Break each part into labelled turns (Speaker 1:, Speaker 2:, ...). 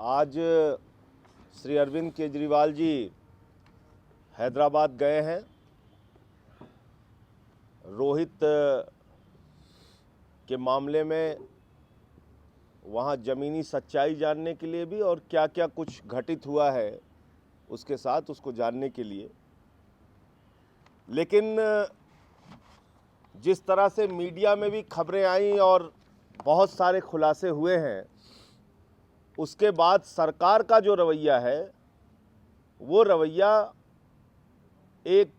Speaker 1: आज श्री अरविंद केजरीवाल जी हैदराबाद गए हैं रोहित के मामले में, वहाँ ज़मीनी सच्चाई जानने के लिए भी और क्या क्या कुछ घटित हुआ है उसके साथ उसको जानने के लिए। लेकिन जिस तरह से मीडिया में भी खबरें आईं और बहुत सारे खुलासे हुए हैं, उसके बाद सरकार का जो रवैया है वो रवैया एक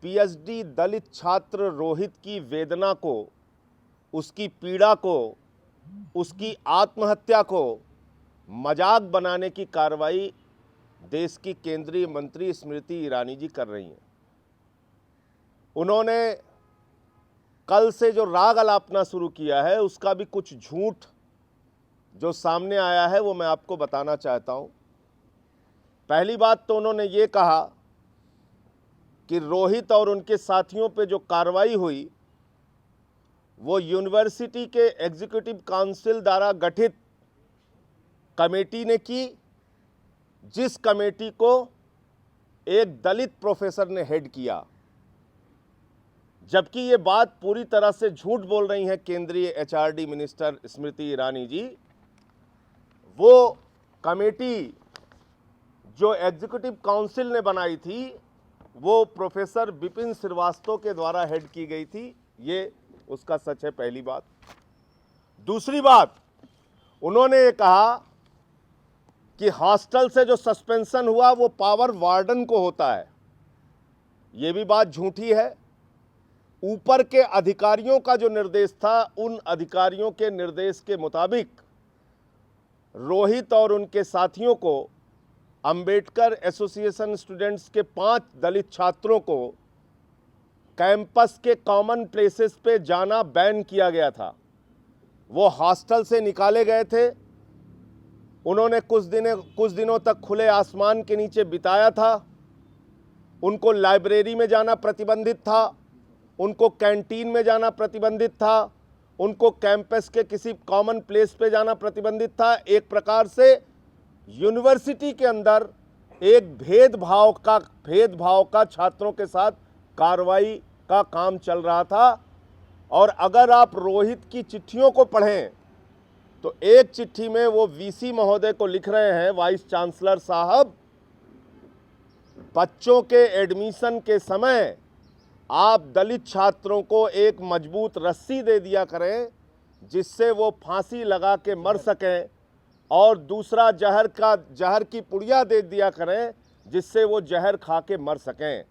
Speaker 1: पीएचडी दलित छात्र रोहित की वेदना को, उसकी पीड़ा को, उसकी आत्महत्या को मजाक बनाने की कार्रवाई देश की केंद्रीय मंत्री स्मृति ईरानी जी कर रही हैं। उन्होंने कल से जो राग अलापना शुरू किया है उसका भी कुछ झूठ जो सामने आया है वो मैं आपको बताना चाहता हूं। पहली बात तो उन्होंने ये कहा कि रोहित और उनके साथियों पे जो कार्रवाई हुई वो यूनिवर्सिटी के एग्जीक्यूटिव काउंसिल द्वारा गठित कमेटी ने की, जिस कमेटी को एक दलित प्रोफेसर ने हेड किया। जबकि ये बात पूरी तरह से झूठ बोल रही हैं केंद्रीय एचआरडी मिनिस्टर स्मृति ईरानी जी। वो कमेटी जो एग्जीक्यूटिव काउंसिल ने बनाई थी वो प्रोफेसर विपिन श्रीवास्तव के द्वारा हेड की गई थी, ये उसका सच है, पहली बात। दूसरी बात, उन्होंने ये कहा कि हॉस्टल से जो सस्पेंशन हुआ वो पावर वार्डन को होता है, ये भी बात झूठी है। ऊपर के अधिकारियों का जो निर्देश था, उन अधिकारियों के निर्देश के मुताबिक रोहित और उनके साथियों को, अंबेडकर एसोसिएशन स्टूडेंट्स के 5 दलित छात्रों को कैंपस के कॉमन प्लेसेस पे जाना बैन किया गया था। वो हॉस्टल से निकाले गए थे, उन्होंने कुछ दिनों तक खुले आसमान के नीचे बिताया था। उनको लाइब्रेरी में जाना प्रतिबंधित था, उनको कैंटीन में जाना प्रतिबंधित था, उनको कैंपस के किसी कॉमन प्लेस पे जाना प्रतिबंधित था। एक प्रकार से यूनिवर्सिटी के अंदर एक भेदभाव का छात्रों के साथ कार्रवाई का काम चल रहा था। और अगर आप रोहित की चिट्ठियों को पढ़ें तो एक चिट्ठी में वो वीसी महोदय को लिख रहे हैं, वाइस चांसलर साहब, बच्चों के एडमिशन के समय आप दलित छात्रों को एक मजबूत रस्सी दे दिया करें जिससे वो फांसी लगा के मर सकें, और दूसरा जहर की पुड़िया दे दिया करें जिससे वो जहर खा के मर सकें।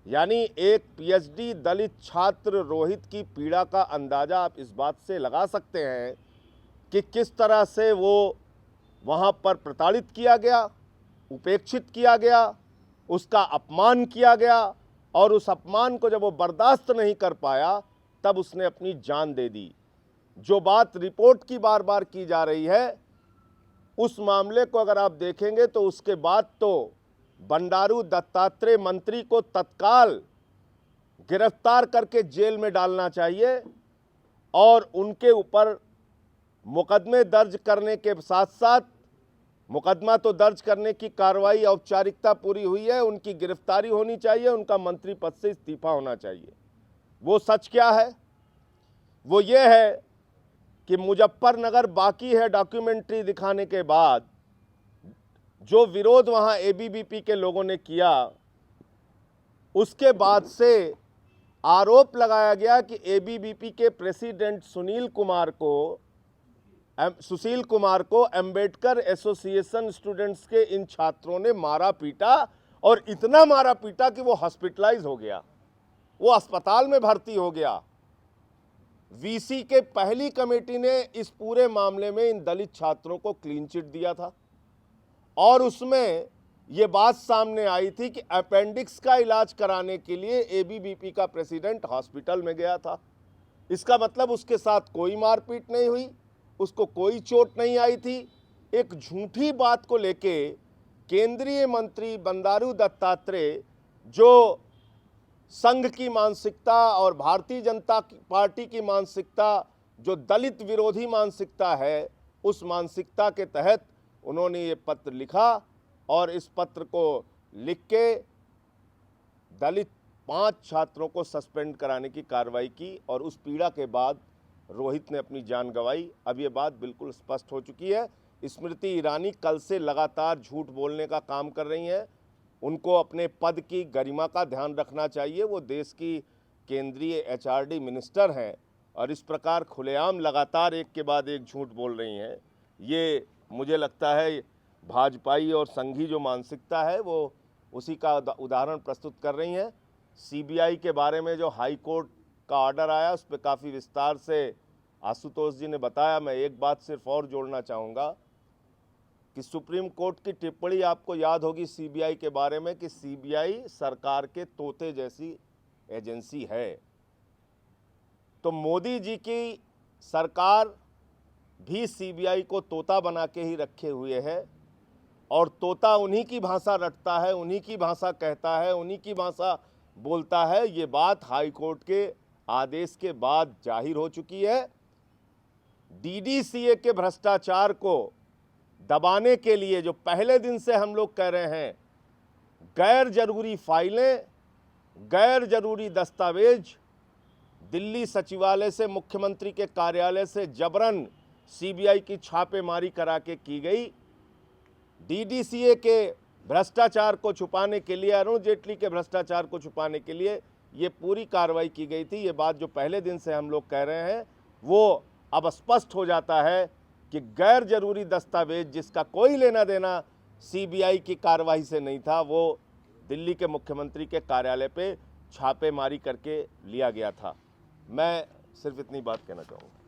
Speaker 1: यानी एक पीएचडी दलित छात्र रोहित की पीड़ा का अंदाज़ा आप इस बात से लगा सकते हैं कि किस तरह से वो वहाँ पर प्रताड़ित किया गया, उपेक्षित किया गया, उसका अपमान किया गया, और उस अपमान को जब वो बर्दाश्त नहीं कर पाया तब उसने अपनी जान दे दी। जो बात रिपोर्ट की बार बार की जा रही है, उस मामले को अगर आप देखेंगे तो उसके बाद तो बंडारू दत्तात्रेय मंत्री को तत्काल गिरफ्तार करके जेल में डालना चाहिए और उनके ऊपर मुकदमे दर्ज करने के साथ साथ, मुकदमा तो दर्ज करने की कार्रवाई औपचारिकता पूरी हुई है, उनकी गिरफ्तारी होनी चाहिए, उनका मंत्री पद से इस्तीफा होना चाहिए। वो सच क्या है? वो ये है कि मुजफ्फरनगर बाकी है डॉक्यूमेंट्री दिखाने के बाद जो विरोध वहाँ एबीवीपी के लोगों ने किया, उसके बाद से आरोप लगाया गया कि एबीवीपी के प्रेसिडेंट सुशील कुमार को अंबेडकर एसोसिएशन स्टूडेंट्स के इन छात्रों ने मारा पीटा, और इतना मारा पीटा कि वो हॉस्पिटलाइज हो गया, वो अस्पताल में भर्ती हो गया। वीसी के पहली कमेटी ने इस पूरे मामले में इन दलित छात्रों को क्लीन चिट दिया था और उसमें ये बात सामने आई थी कि अपेंडिक्स का इलाज कराने के लिए एबीवीपी का प्रेसिडेंट हॉस्पिटल में गया था। इसका मतलब उसके साथ कोई मारपीट नहीं हुई, उसको कोई चोट नहीं आई थी। एक झूठी बात को लेके केंद्रीय मंत्री बंडारू दत्तात्रेय, जो संघ की मानसिकता और भारतीय जनता पार्टी की मानसिकता जो दलित विरोधी मानसिकता है, उस मानसिकता के तहत उन्होंने ये पत्र लिखा और इस पत्र को लिख के दलित 5 छात्रों को सस्पेंड कराने की कार्रवाई की और उस पीड़ा के बाद रोहित ने अपनी जान गंवाई। अब ये बात बिल्कुल स्पष्ट हो चुकी है। स्मृति ईरानी कल से लगातार झूठ बोलने का काम कर रही हैं। उनको अपने पद की गरिमा का ध्यान रखना चाहिए। वो देश की केंद्रीय एचआरडी मिनिस्टर हैं और इस प्रकार खुलेआम लगातार एक के बाद एक झूठ बोल रही हैं। ये मुझे लगता है भाजपाई और संघी जो मानसिकता है वो उसी का उदाहरण प्रस्तुत कर रही हैं। सीबीआई के बारे में जो हाई कोर्ट का ऑर्डर आया उस पर काफ़ी विस्तार से आशुतोष जी ने बताया। मैं एक बात सिर्फ और जोड़ना चाहूँगा कि सुप्रीम कोर्ट की टिप्पणी आपको याद होगी सीबीआई के बारे में कि सीबीआई सरकार के तोते जैसी एजेंसी है। तो मोदी जी की सरकार भी सीबीआई को तोता बना के ही रखे हुए है और तोता उन्हीं की भाषा रटता है, उन्हीं की भाषा कहता है, उन्हीं की भाषा बोलता है। ये बात हाई कोर्ट के आदेश के बाद जाहिर हो चुकी है। डीडीसीए के भ्रष्टाचार को दबाने के लिए जो पहले दिन से हम लोग कह रहे हैं, गैर जरूरी फाइलें, गैर जरूरी दस्तावेज दिल्ली सचिवालय से मुख्यमंत्री के कार्यालय से जबरन सीबीआई की छापेमारी करा के की गई। डीडीसीए के भ्रष्टाचार को छुपाने के लिए, अरुण जेटली के भ्रष्टाचार को छुपाने के लिए ये पूरी कार्रवाई की गई थी। ये बात जो पहले दिन से हम लोग कह रहे हैं वो अब स्पष्ट हो जाता है कि गैर जरूरी दस्तावेज जिसका कोई लेना देना सीबीआई की कार्रवाई से नहीं था, वो दिल्ली के मुख्यमंत्री के कार्यालय पे छापेमारी करके लिया गया था। मैं सिर्फ इतनी बात कहना चाहूँगा।